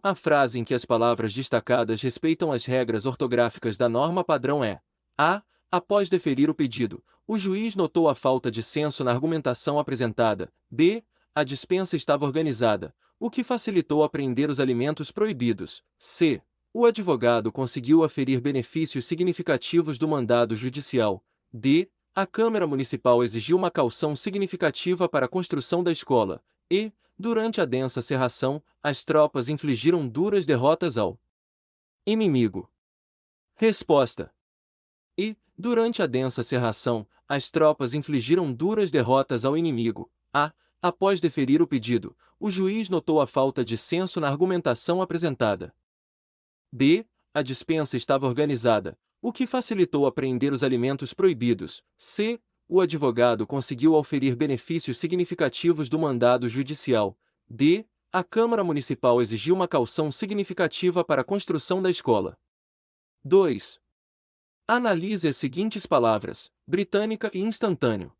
A frase em que as palavras destacadas respeitam as regras ortográficas da norma padrão é: A. Após deferir o pedido, o juiz notou a falta de senso na argumentação apresentada. B. A dispensa estava organizada, o que facilitou apreender os alimentos proibidos. C. O advogado conseguiu aferir benefícios significativos do mandado judicial. D. A Câmara Municipal exigiu uma caução significativa para a construção da escola. E. Durante a densa cerração, as tropas infligiram duras derrotas ao inimigo. Resposta. E. Durante a densa cerração, as tropas infligiram duras derrotas ao inimigo. A. Após deferir o pedido, o juiz notou a falta de senso na argumentação apresentada. B. A dispensa estava organizada, o que facilitou apreender os alimentos proibidos. C. O advogado conseguiu auferir benefícios significativos do mandado judicial. D. A Câmara Municipal exigiu uma caução significativa para a construção da escola. 2. Analise as seguintes palavras: britânica e instantâneo.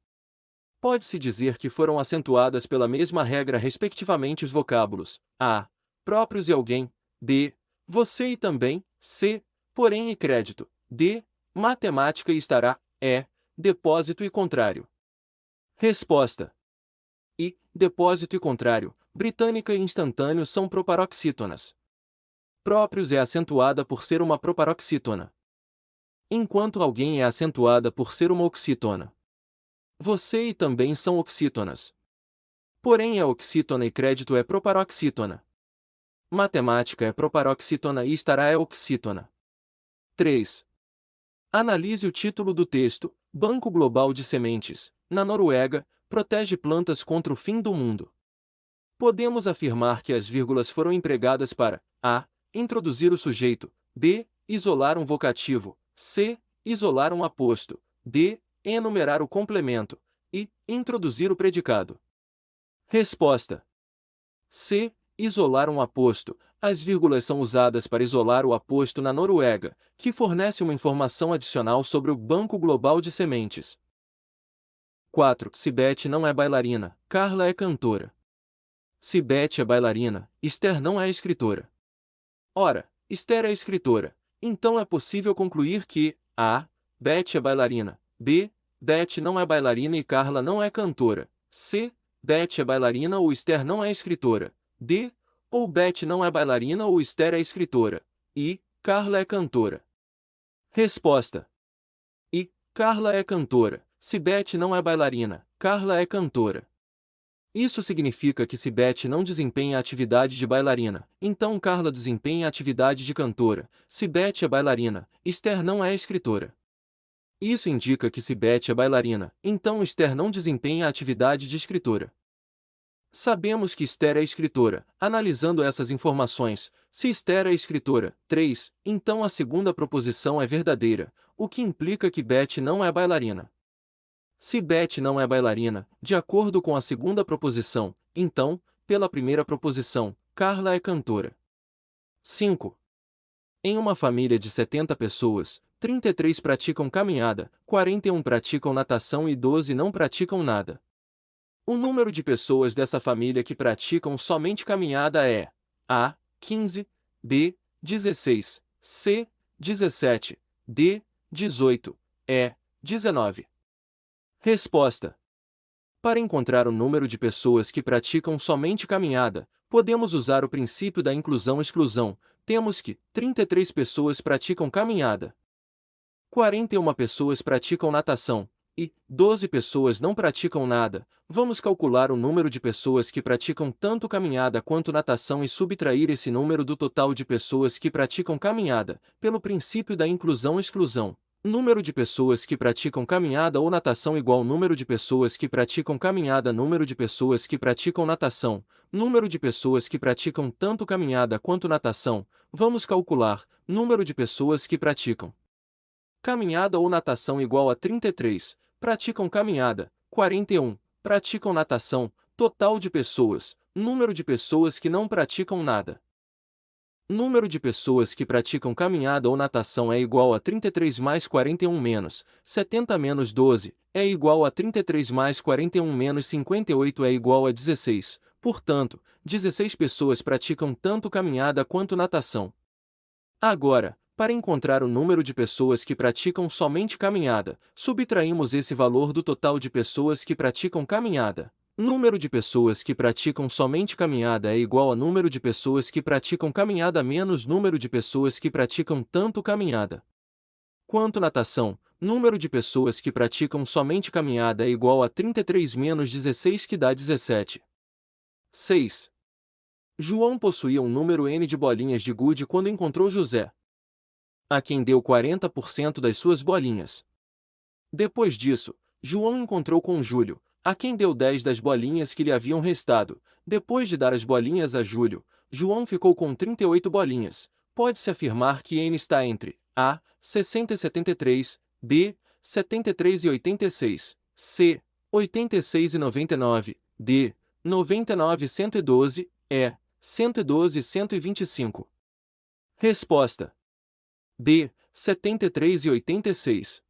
Pode-se dizer que foram acentuadas pela mesma regra respectivamente os vocábulos A. Próprios e alguém. B. Você e também. C. Porém e crédito. D. Matemática e estará. E. Depósito e contrário. Resposta. I. Depósito e contrário, britânica e instantâneo são proparoxítonas. Próprios é acentuada por ser uma proparoxítona, enquanto alguém é acentuada por ser uma oxítona. Você e também são oxítonas. Porém é oxítona e crédito é proparoxítona. Matemática é proparoxítona e estará é oxítona. 3. Analise o título do texto: Banco Global de Sementes, na Noruega, protege plantas contra o fim do mundo. Podemos afirmar que as vírgulas foram empregadas para A. Introduzir o sujeito. B. Isolar um vocativo. C. Isolar um aposto. D. Enumerar o complemento. E. Introduzir o predicado. Resposta. C. Isolar um aposto. As vírgulas são usadas para isolar o aposto na Noruega, que fornece uma informação adicional sobre o Banco Global de Sementes. 4. Sibete não é bailarina, Carla é cantora. Sibete é bailarina, Esther não é escritora. Ora, Esther é escritora, então é possível concluir que A. Bete é bailarina. B. Bete não é bailarina e Carla não é cantora. C. Bete é bailarina ou Esther não é escritora. D. Ou Bete não é bailarina ou Esther é escritora. E. Carla é cantora. Resposta. E. Carla é cantora. Sibete não é bailarina, Carla é cantora. Isso significa que Sibete não desempenha a atividade de bailarina, então Carla desempenha a atividade de cantora. Sibete é bailarina, Esther não é escritora. Isso indica que Sibete é bailarina, então Esther não desempenha a atividade de escritora. Sabemos que Esther é escritora, analisando essas informações. Se Esther é escritora, 3, então a segunda proposição é verdadeira, o que implica que Bete não é bailarina. Se Bete não é bailarina, de acordo com a segunda proposição, então, pela primeira proposição, Carla é cantora. 5. Em uma família de 70 pessoas, 33 praticam caminhada, 41 praticam natação e 12 não praticam nada. O número de pessoas dessa família que praticam somente caminhada é A. 15, B. 16, C. 17, D. 18, E. 19. Resposta. Para encontrar o número de pessoas que praticam somente caminhada, podemos usar o princípio da inclusão-exclusão. Temos que 33 pessoas praticam caminhada, 41 pessoas praticam natação e 12 pessoas não praticam nada. Vamos calcular o número de pessoas que praticam tanto caminhada quanto natação e subtrair esse número do total de pessoas que praticam caminhada, pelo princípio da inclusão-exclusão. Número de pessoas que praticam caminhada ou natação igual número de pessoas que praticam caminhada número de pessoas que praticam natação, número de pessoas que praticam tanto caminhada quanto natação. Vamos calcular número de pessoas que praticam caminhada ou natação igual a 33, praticam caminhada, 41, praticam natação, total de pessoas, número de pessoas que não praticam nada. Número de pessoas que praticam caminhada ou natação é igual a 33 mais 41 menos 70 menos 12, é igual a 33 mais 41 menos 58 é igual a 16. Portanto, 16 pessoas praticam tanto caminhada quanto natação. Agora, para encontrar o número de pessoas que praticam somente caminhada, subtraímos esse valor do total de pessoas que praticam caminhada. Número de pessoas que praticam somente caminhada é igual a número de pessoas que praticam caminhada menos número de pessoas que praticam tanto caminhada. Quanto natação, número de pessoas que praticam somente caminhada é igual a 33 menos 16 que dá 17. 6. João possuía um número N de bolinhas de gude quando encontrou José, a quem deu 40% das suas bolinhas. Depois disso, João encontrou com Júlio, a quem deu 10 das bolinhas que lhe haviam restado. Depois de dar as bolinhas a Júlio, João ficou com 38 bolinhas. Pode-se afirmar que N está entre A, 60 e 73, B, 73 e 86, C, 86 e 99, D, 99 e 112, E, 112 e 125. Resposta: B, 73 e 86.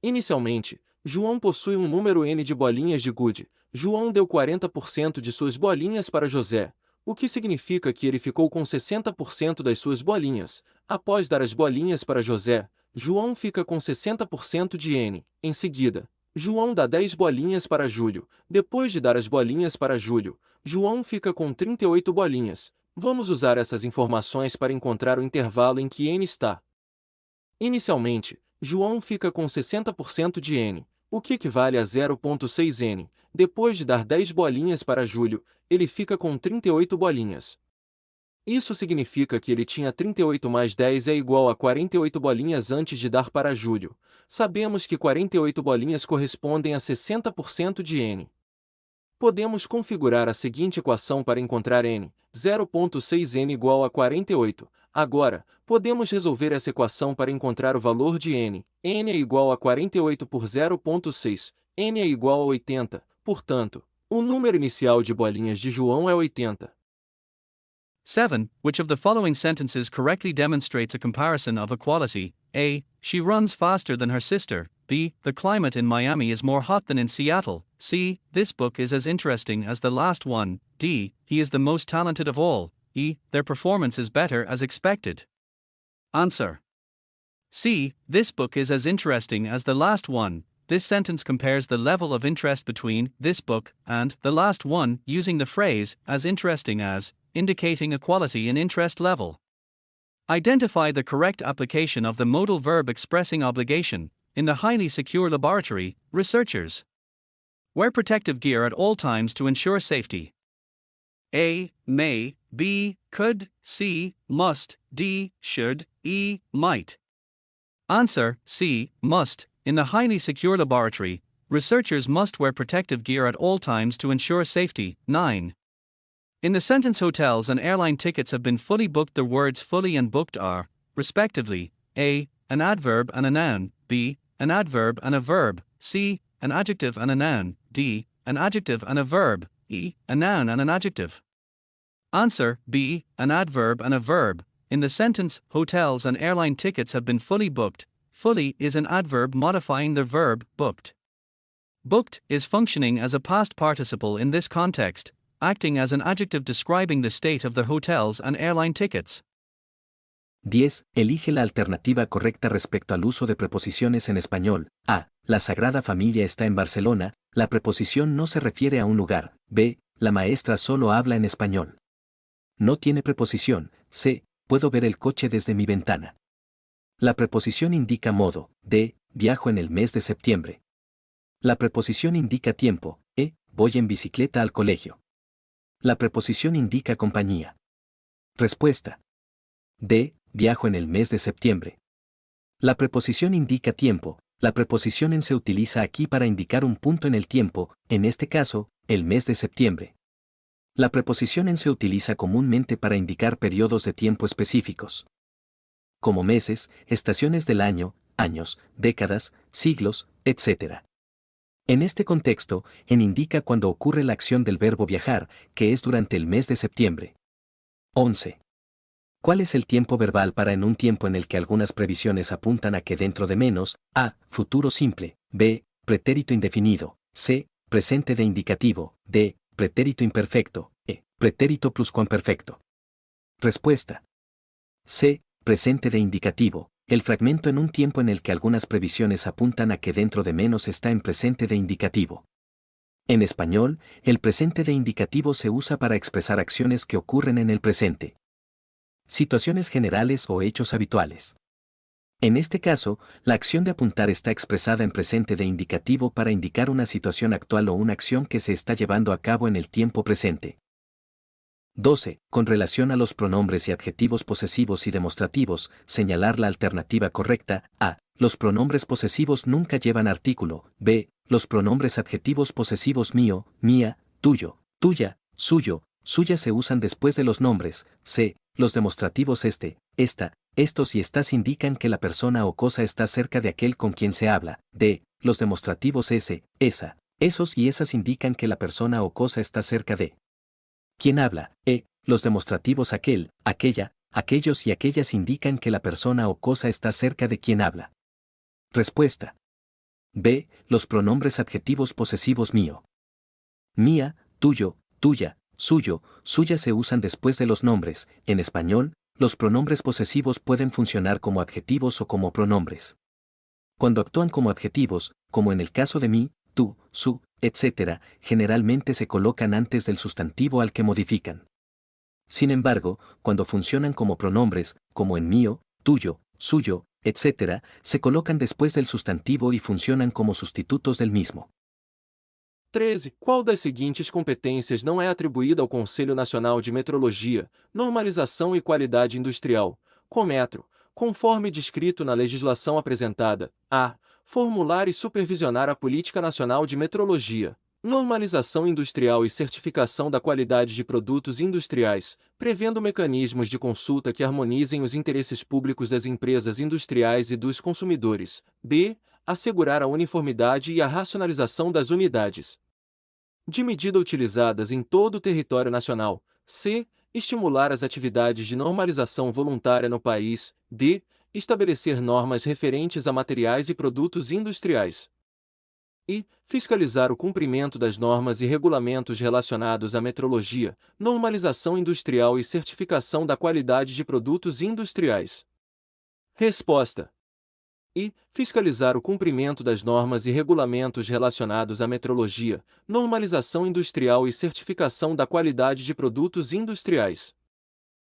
Inicialmente, João possui um número N de bolinhas de gude. João deu 40% de suas bolinhas para José, o que significa que ele ficou com 60% das suas bolinhas. Após dar as bolinhas para José, João fica com 60% de N. Em seguida, João dá 10 bolinhas para Júlio. Depois de dar as bolinhas para Júlio, João fica com 38 bolinhas. Vamos usar essas informações para encontrar o intervalo em que N está. Inicialmente, João fica com 60% de N, o que equivale a 0,6 N. Depois de dar 10 bolinhas para Júlio, ele fica com 38 bolinhas. Isso significa que ele tinha 38 mais 10 é igual a 48 bolinhas antes de dar para Júlio. Sabemos que 48 bolinhas correspondem a 60% de N. Podemos configurar a seguinte equação para encontrar N, 0,6 N igual a 48. Agora, podemos resolver essa equação para encontrar o valor de N. N é igual a 48 por 0,6. N é igual a 80. Portanto, o número inicial de bolinhas de João é 80. 7. Which of the following sentences correctly demonstrates a comparison of equality? A. She runs faster than her sister. B. The climate in Miami is more hot than in Seattle. C. This book is as interesting as the last one. D. He is the most talented of all. E. Their performance is better as expected. Answer. C. This book is as interesting as the last one. This sentence compares the level of interest between this book and the last one using the phrase as interesting as, indicating equality in interest level. Identify the correct application of the modal verb expressing obligation. In the highly secure laboratory, researchers wear protective gear at all times to ensure safety. A. May. B. Could. C. Must. D. Should. E. Might. Answer. C. Must. In the highly secure laboratory, researchers must wear protective gear at all times to ensure safety. 9. In the sentence hotels and airline tickets have been fully booked, the words fully and booked are, respectively, A. An adverb and a noun. B. An adverb and a verb. C. An adjective and a noun. D. An adjective and a verb. E. A noun and an adjective. Answer. B. An adverb and a verb. In the sentence, hotels and airline tickets have been fully booked, fully is an adverb modifying the verb booked. Booked is functioning as a past participle in this context, acting as an adjective describing the state of the hotels and airline tickets. 10. Elige la alternativa correcta respecto al uso de preposiciones en español. A. La Sagrada Familia está en Barcelona, la preposición no se refiere a un lugar. B. La maestra solo habla en español. No tiene preposición. C. Puedo ver el coche desde mi ventana. La preposición indica modo. D. Viajo en el mes de septiembre. La preposición indica tiempo. E. Voy en bicicleta al colegio. La preposición indica compañía. Respuesta. D. Viajo en el mes de septiembre. La preposición indica tiempo. La preposición en se utiliza aquí para indicar un punto en el tiempo, en este caso, el mes de septiembre. La preposición en se utiliza comúnmente para indicar periodos de tiempo específicos, como meses, estaciones del año, años, décadas, siglos, etc. En este contexto, en indica cuando ocurre la acción del verbo viajar, que es durante el mes de septiembre. 11. ¿Cuál es el tiempo verbal para en un tiempo en el que algunas previsiones apuntan a que dentro de menos? A. Futuro simple. B. Pretérito indefinido. C. Presente de indicativo. D. pretérito imperfecto, E, pretérito pluscuamperfecto. Respuesta. C, presente de indicativo, el fragmento en un tiempo en el que algunas previsiones apuntan a que dentro de menos está en presente de indicativo. En español, el presente de indicativo se usa para expresar acciones que ocurren en el presente. Situaciones generales o hechos habituales. En este caso, la acción de apuntar está expresada en presente de indicativo para indicar una situación actual o una acción que se está llevando a cabo en el tiempo presente. 12. Con relación a los pronombres y adjetivos posesivos y demostrativos, señalar la alternativa correcta. A. Los pronombres posesivos nunca llevan artículo. B. Los pronombres adjetivos posesivos mío, mía, tuyo, tuya, suyo, suya se usan después de los nombres. C. Los demostrativos este, esta, estos y estas indican que la persona o cosa está cerca de aquel con quien se habla. D. Los demostrativos ese, esa, esos y esas indican que la persona o cosa está cerca de quien habla. E. Los demostrativos aquel, aquella, aquellos y aquellas indican que la persona o cosa está cerca de quien habla. Respuesta. B. Los pronombres adjetivos posesivos mío, mía, tuyo, tuya, suyo, suya se usan después de los nombres. En español, los pronombres posesivos pueden funcionar como adjetivos o como pronombres. Cuando actúan como adjetivos, como en el caso de mí, tú, su, etc., generalmente se colocan antes del sustantivo al que modifican. Sin embargo, cuando funcionan como pronombres, como en mío, tuyo, suyo, etc., se colocan después del sustantivo y funcionan como sustitutos del mismo. 13. Qual das seguintes competências não é atribuída ao Conselho Nacional de Metrologia, Normalização e Qualidade Industrial, CONMETRO, conforme descrito na legislação apresentada? A. Formular e supervisionar a Política Nacional de Metrologia, Normalização Industrial e Certificação da Qualidade de Produtos Industriais, prevendo mecanismos de consulta que harmonizem os interesses públicos das empresas industriais e dos consumidores. B. Assegurar a uniformidade e a racionalização das unidades de medida utilizadas em todo o território nacional. C. Estimular as atividades de normalização voluntária no país. D. Estabelecer normas referentes a materiais e produtos industriais. E. Fiscalizar o cumprimento das normas e regulamentos relacionados à metrologia, normalização industrial e certificação da qualidade de produtos industriais. Resposta. E. Fiscalizar o cumprimento das normas e regulamentos relacionados à metrologia, normalização industrial e certificação da qualidade de produtos industriais.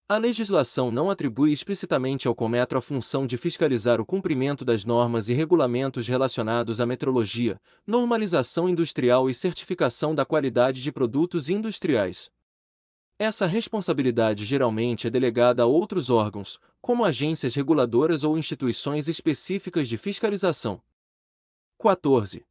A legislação não atribui explicitamente ao CONMETRO a função de fiscalizar o cumprimento das normas e regulamentos relacionados à metrologia, normalização industrial e certificação da qualidade de produtos industriais. Essa responsabilidade geralmente é delegada a outros órgãos, como agências reguladoras ou instituições específicas de fiscalização. 14.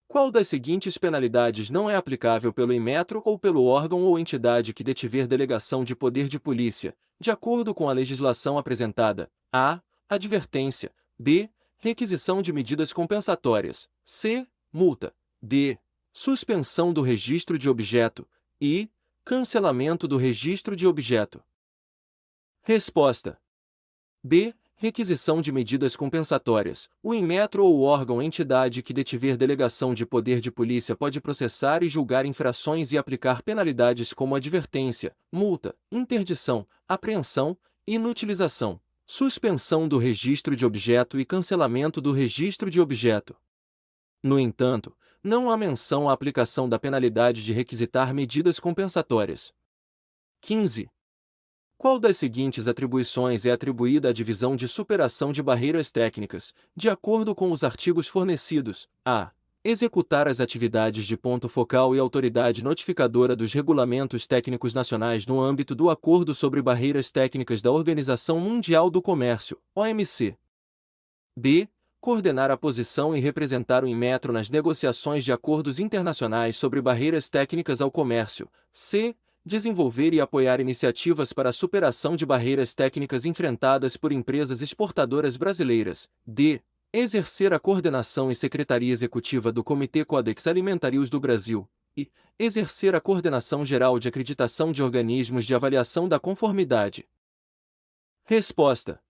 Qual das seguintes penalidades não é aplicável pelo Inmetro ou pelo órgão ou entidade que detiver delegação de poder de polícia, de acordo com a legislação apresentada? A. Advertência. B. Requisição de medidas compensatórias. C. Multa. D. Suspensão do registro de objeto. E. Cancelamento do registro de objeto. Resposta. B. Requisição de medidas compensatórias. O Inmetro ou o órgão ou entidade que detiver delegação de poder de polícia pode processar e julgar infrações e aplicar penalidades como advertência, multa, interdição, apreensão, inutilização, suspensão do registro de objeto e cancelamento do registro de objeto. No entanto, não há menção à aplicação da penalidade de requisitar medidas compensatórias. 15. Qual das seguintes atribuições é atribuída à divisão de superação de barreiras técnicas, de acordo com os artigos fornecidos? A. Executar as atividades de ponto focal e autoridade notificadora dos regulamentos técnicos nacionais no âmbito do Acordo sobre Barreiras Técnicas da Organização Mundial do Comércio, OMC. B. Coordenar a posição e representar o Inmetro nas negociações de acordos internacionais sobre barreiras técnicas ao comércio. C. Desenvolver e apoiar iniciativas para a superação de barreiras técnicas enfrentadas por empresas exportadoras brasileiras. D. Exercer a coordenação e secretaria executiva do Comitê Codex Alimentarius do Brasil. E. Exercer a coordenação geral de acreditação de organismos de avaliação da conformidade. Resposta.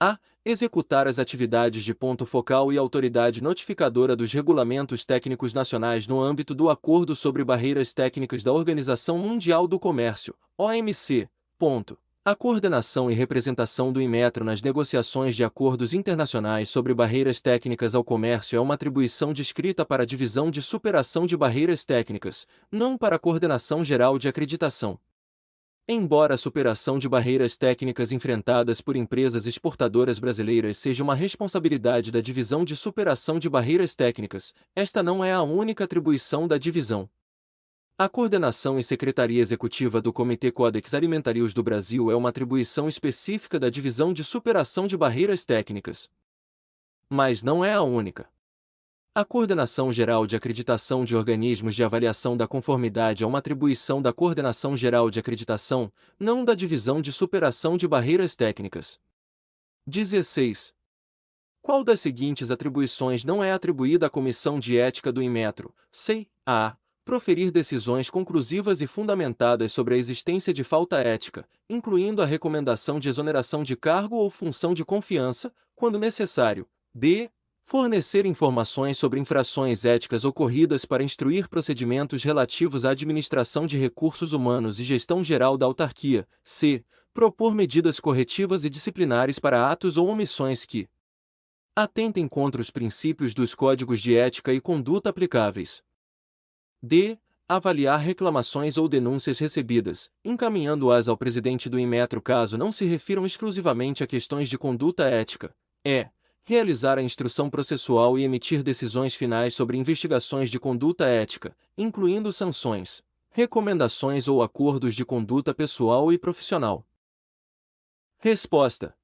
A. Executar as atividades de ponto focal e autoridade notificadora dos regulamentos técnicos nacionais no âmbito do Acordo sobre Barreiras Técnicas da Organização Mundial do Comércio, OMC. Ponto. A coordenação e representação do Inmetro nas negociações de acordos internacionais sobre barreiras técnicas ao comércio é uma atribuição descrita para a divisão de superação de barreiras técnicas, não para a coordenação geral de acreditação. Embora a superação de barreiras técnicas enfrentadas por empresas exportadoras brasileiras seja uma responsabilidade da Divisão de Superação de Barreiras Técnicas, esta não é a única atribuição da divisão. A coordenação e secretaria executiva do Comitê Codex Alimentarius do Brasil é uma atribuição específica da Divisão de Superação de Barreiras Técnicas. Mas não é a única. A Coordenação Geral de Acreditação de Organismos de Avaliação da Conformidade é uma atribuição da Coordenação Geral de Acreditação, não da Divisão de Superação de Barreiras Técnicas. 16. Qual das seguintes atribuições não é atribuída à Comissão de Ética do Inmetro? A. Proferir decisões conclusivas e fundamentadas sobre a existência de falta ética, incluindo a recomendação de exoneração de cargo ou função de confiança, quando necessário. B. Fornecer informações sobre infrações éticas ocorridas para instruir procedimentos relativos à administração de recursos humanos e gestão geral da autarquia. C. Propor medidas corretivas e disciplinares para atos ou omissões que atentem contra os princípios dos códigos de ética e conduta aplicáveis. D. Avaliar reclamações ou denúncias recebidas, encaminhando-as ao presidente do Inmetro caso não se refiram exclusivamente a questões de conduta ética. E. Realizar a instrução processual e emitir decisões finais sobre investigações de conduta ética, incluindo sanções, recomendações ou acordos de conduta pessoal e profissional. Resposta.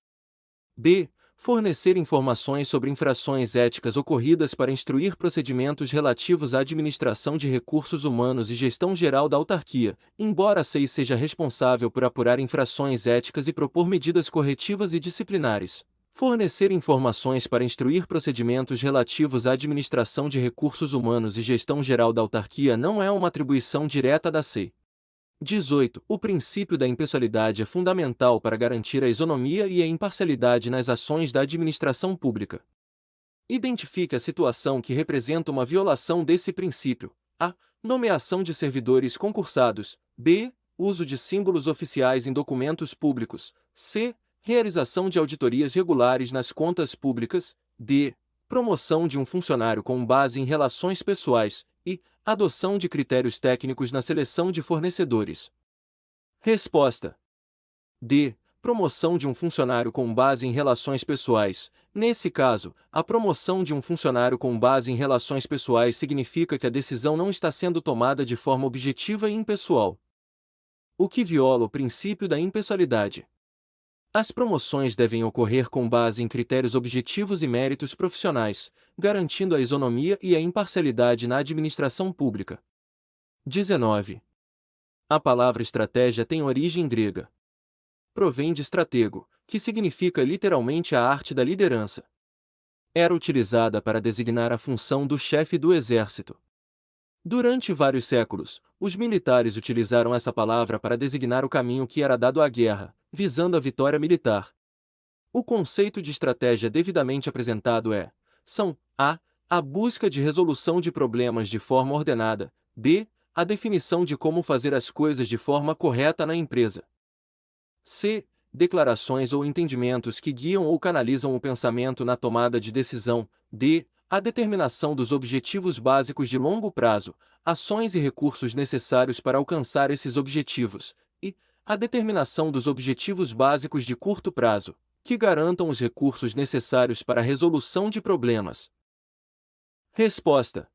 B. Fornecer informações sobre infrações éticas ocorridas para instruir procedimentos relativos à administração de recursos humanos e gestão geral da autarquia, embora a SEI seja responsável por apurar infrações éticas e propor medidas corretivas e disciplinares. Fornecer informações para instruir procedimentos relativos à administração de recursos humanos e gestão geral da autarquia não é uma atribuição direta da SEI. 18. O princípio da impessoalidade é fundamental para garantir a isonomia e a imparcialidade nas ações da administração pública. Identifique a situação que representa uma violação desse princípio. A. Nomeação de servidores concursados. B. Uso de símbolos oficiais em documentos públicos. C. Realização de auditorias regulares nas contas públicas. D. Promoção de um funcionário com base em relações pessoais. E. Adoção de critérios técnicos na seleção de fornecedores. Resposta. D. Promoção de um funcionário com base em relações pessoais. Nesse caso, a promoção de um funcionário com base em relações pessoais significa que a decisão não está sendo tomada de forma objetiva e impessoal, o que viola o princípio da impessoalidade. As promoções devem ocorrer com base em critérios objetivos e méritos profissionais, garantindo a isonomia e a imparcialidade na administração pública. 19. A palavra estratégia tem origem grega. Provém de stratego, que significa literalmente a arte da liderança. Era utilizada para designar a função do chefe do exército. Durante vários séculos, os militares utilizaram essa palavra para designar o caminho que era dado à guerra, visando a vitória militar. O conceito de estratégia devidamente apresentado são a busca de resolução de problemas de forma ordenada, b. a definição de como fazer as coisas de forma correta na empresa, c. declarações ou entendimentos que guiam ou canalizam o pensamento na tomada de decisão, d. a determinação dos objetivos básicos de longo prazo, ações e recursos necessários para alcançar esses objetivos, e a determinação dos objetivos básicos de curto prazo, que garantam os recursos necessários para a resolução de problemas. Resposta.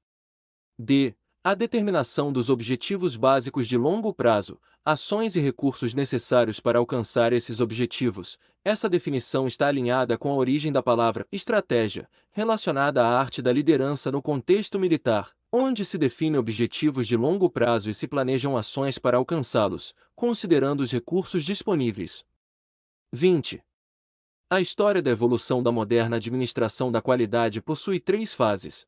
D. A determinação dos objetivos básicos de longo prazo, ações e recursos necessários para alcançar esses objetivos. Essa definição está alinhada com a origem da palavra estratégia, relacionada à arte da liderança no contexto militar, onde se definem objetivos de longo prazo e se planejam ações para alcançá-los, considerando os recursos disponíveis. 20. A história da evolução da moderna administração da qualidade possui 3 fases.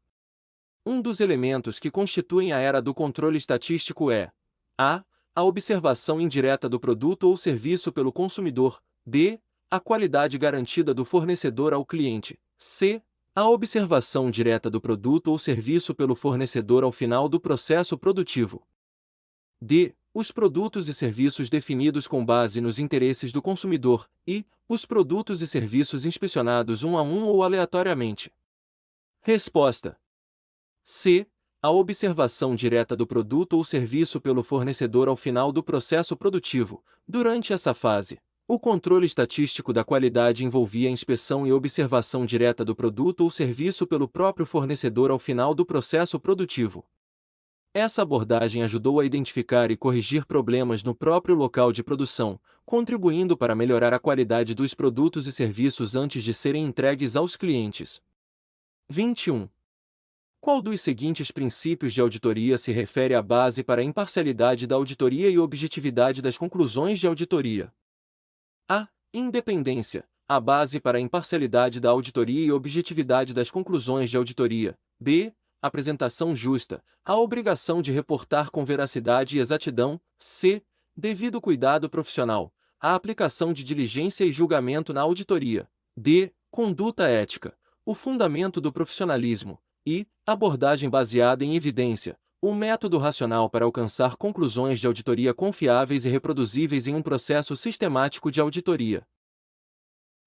Um dos elementos que constituem a era do controle estatístico é a observação indireta do produto ou serviço pelo consumidor, b. A qualidade garantida do fornecedor ao cliente. C. A observação direta do produto ou serviço pelo fornecedor ao final do processo produtivo. D. Os produtos e serviços definidos com base nos interesses do consumidor. E. Os produtos e serviços inspecionados um a um ou aleatoriamente. Resposta. C. A observação direta do produto ou serviço pelo fornecedor ao final do processo produtivo. Durante essa fase, o controle estatístico da qualidade envolvia a inspeção e observação direta do produto ou serviço pelo próprio fornecedor ao final do processo produtivo. Essa abordagem ajudou a identificar e corrigir problemas no próprio local de produção, contribuindo para melhorar a qualidade dos produtos e serviços antes de serem entregues aos clientes. 21. Qual dos seguintes princípios de auditoria se refere à base para a imparcialidade da auditoria e objetividade das conclusões de auditoria? A. Independência. A base para a imparcialidade da auditoria e objetividade das conclusões de auditoria. B. Apresentação justa. A obrigação de reportar com veracidade e exatidão. C. Devido cuidado profissional. A aplicação de diligência e julgamento na auditoria. D. Conduta ética. O fundamento do profissionalismo. E. Abordagem baseada em evidência. Um método racional para alcançar conclusões de auditoria confiáveis e reproduzíveis em um processo sistemático de auditoria.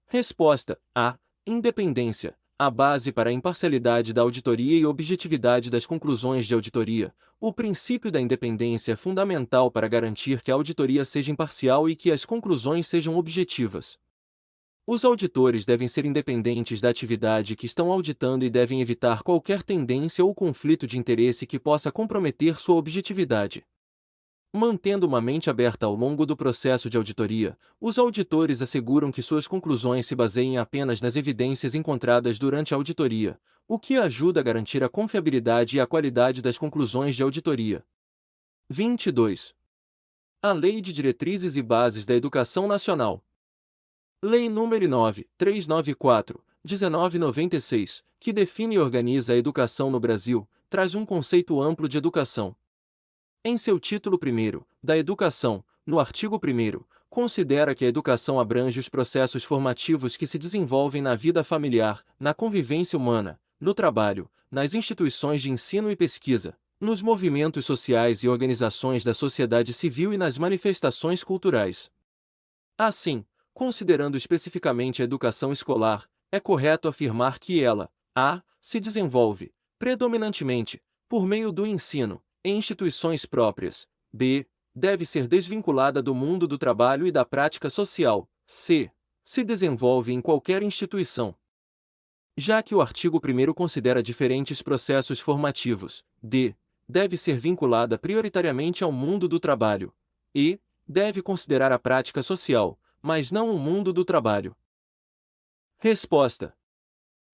Resposta. A. Independência. A base para a imparcialidade da auditoria e objetividade das conclusões de auditoria. O princípio da independência é fundamental para garantir que a auditoria seja imparcial e que as conclusões sejam objetivas. Os auditores devem ser independentes da atividade que estão auditando e devem evitar qualquer tendência ou conflito de interesse que possa comprometer sua objetividade. Mantendo uma mente aberta ao longo do processo de auditoria, os auditores asseguram que suas conclusões se baseiem apenas nas evidências encontradas durante a auditoria, o que ajuda a garantir a confiabilidade e a qualidade das conclusões de auditoria. 22. A Lei de Diretrizes e Bases da Educação Nacional. Lei nº 9.394, 1996, que define e organiza a educação no Brasil, traz um conceito amplo de educação. Em seu título 1º, da Educação, no artigo 1º, considera que a educação abrange os processos formativos que se desenvolvem na vida familiar, na convivência humana, no trabalho, nas instituições de ensino e pesquisa, nos movimentos sociais e organizações da sociedade civil e nas manifestações culturais. Assim, considerando especificamente a educação escolar, é correto afirmar que ela, a, se desenvolve, predominantemente, por meio do ensino, em instituições próprias, b, deve ser desvinculada do mundo do trabalho e da prática social, c, se desenvolve em qualquer instituição. Já que o artigo 1º considera diferentes processos formativos, d, deve ser vinculada prioritariamente ao mundo do trabalho, e, deve considerar a prática social, mas não o mundo do trabalho. Resposta.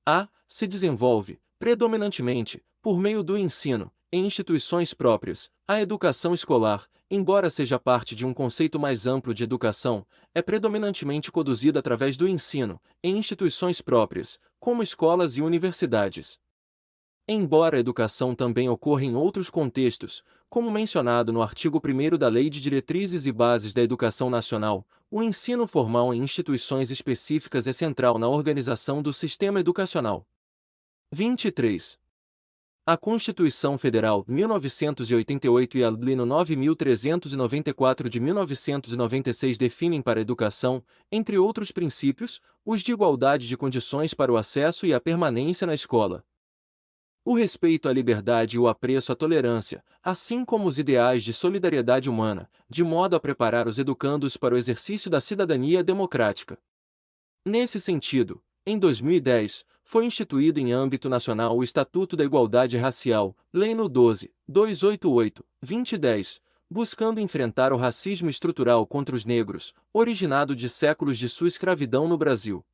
A. Se desenvolve, predominantemente, por meio do ensino, em instituições próprias. A educação escolar, embora seja parte de um conceito mais amplo de educação, é predominantemente conduzida através do ensino, em instituições próprias, como escolas e universidades. Embora a educação também ocorra em outros contextos, como mencionado no artigo 1º da Lei de Diretrizes e Bases da Educação Nacional, o ensino formal em instituições específicas é central na organização do sistema educacional. 23. A Constituição Federal de 1988 e a Lei nº 9.394 de 1996 definem para a educação, entre outros princípios, os de igualdade de condições para o acesso e a permanência na escola, o respeito à liberdade e o apreço à tolerância, assim como os ideais de solidariedade humana, de modo a preparar os educandos para o exercício da cidadania democrática. Nesse sentido, em 2010, foi instituído em âmbito nacional o Estatuto da Igualdade Racial, Lei nº 12.288, 2010, buscando enfrentar o racismo estrutural contra os negros, originado de séculos de sua escravidão no Brasil.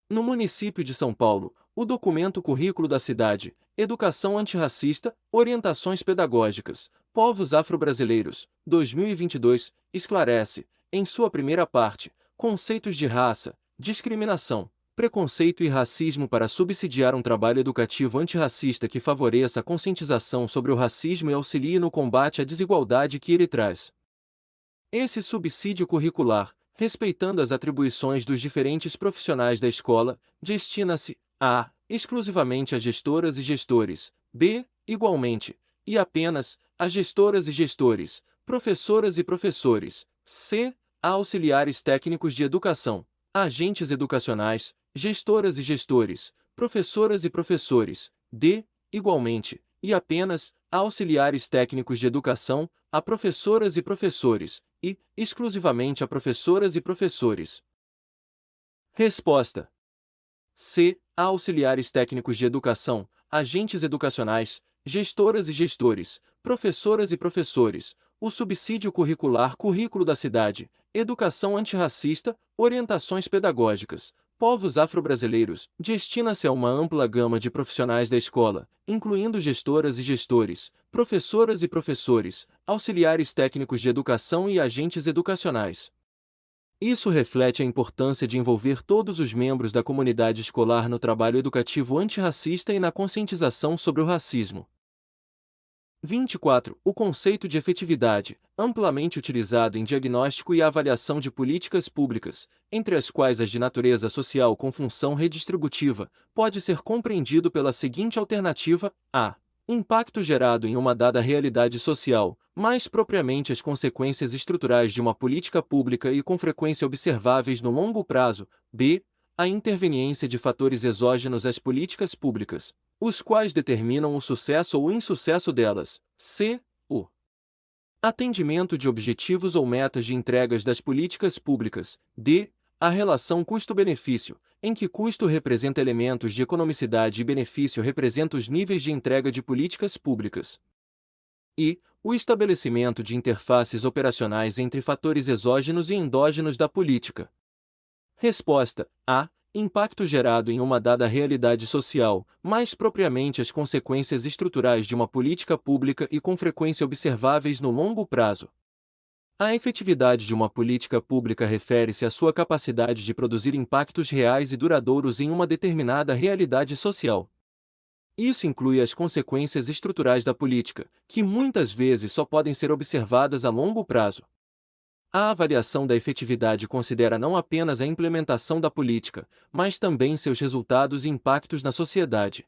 No município de São Paulo, o documento Currículo da Cidade, Educação Antirracista, Orientações Pedagógicas, Povos Afro-Brasileiros, 2022, esclarece, em sua primeira parte, conceitos de raça, discriminação, preconceito e racismo para subsidiar um trabalho educativo antirracista que favoreça a conscientização sobre o racismo e auxilie no combate à desigualdade que ele traz. Esse subsídio curricular, respeitando as atribuições dos diferentes profissionais da escola, destina-se a. Exclusivamente a gestoras e gestores, b. Igualmente, e apenas, a gestoras e gestores, professoras e professores, c. A auxiliares técnicos de educação, agentes educacionais, gestoras e gestores, professoras e professores, d. Igualmente, e apenas, a auxiliares técnicos de educação, a professoras e professores, e, exclusivamente a professoras e professores. Resposta: C. A auxiliares técnicos de educação, agentes educacionais, gestoras e gestores, professoras e professores, o subsídio curricular Currículo da Cidade, educação antirracista, orientações pedagógicas, povos afro-brasileiros, destina-se a uma ampla gama de profissionais da escola, incluindo gestoras e gestores, professoras e professores, auxiliares técnicos de educação e agentes educacionais. Isso reflete a importância de envolver todos os membros da comunidade escolar no trabalho educativo antirracista e na conscientização sobre o racismo. 24. O conceito de efetividade, amplamente utilizado em diagnóstico e avaliação de políticas públicas, entre as quais as de natureza social com função redistributiva, pode ser compreendido pela seguinte alternativa: a. Impacto gerado em uma dada realidade social, mais propriamente as consequências estruturais de uma política pública e com frequência observáveis no longo prazo. b. A interveniência de fatores exógenos às políticas públicas, os quais determinam o sucesso ou insucesso delas. c. O atendimento de objetivos ou metas de entregas das políticas públicas. d. A relação custo-benefício, em que custo representa elementos de economicidade e benefício representa os níveis de entrega de políticas públicas. E. O estabelecimento de interfaces operacionais entre fatores exógenos e endógenos da política. Resposta: A. Impacto gerado em uma dada realidade social, mais propriamente as consequências estruturais de uma política pública e com frequência observáveis no longo prazo. A efetividade de uma política pública refere-se à sua capacidade de produzir impactos reais e duradouros em uma determinada realidade social. Isso inclui as consequências estruturais da política, que muitas vezes só podem ser observadas a longo prazo. A avaliação da efetividade considera não apenas a implementação da política, mas também seus resultados e impactos na sociedade.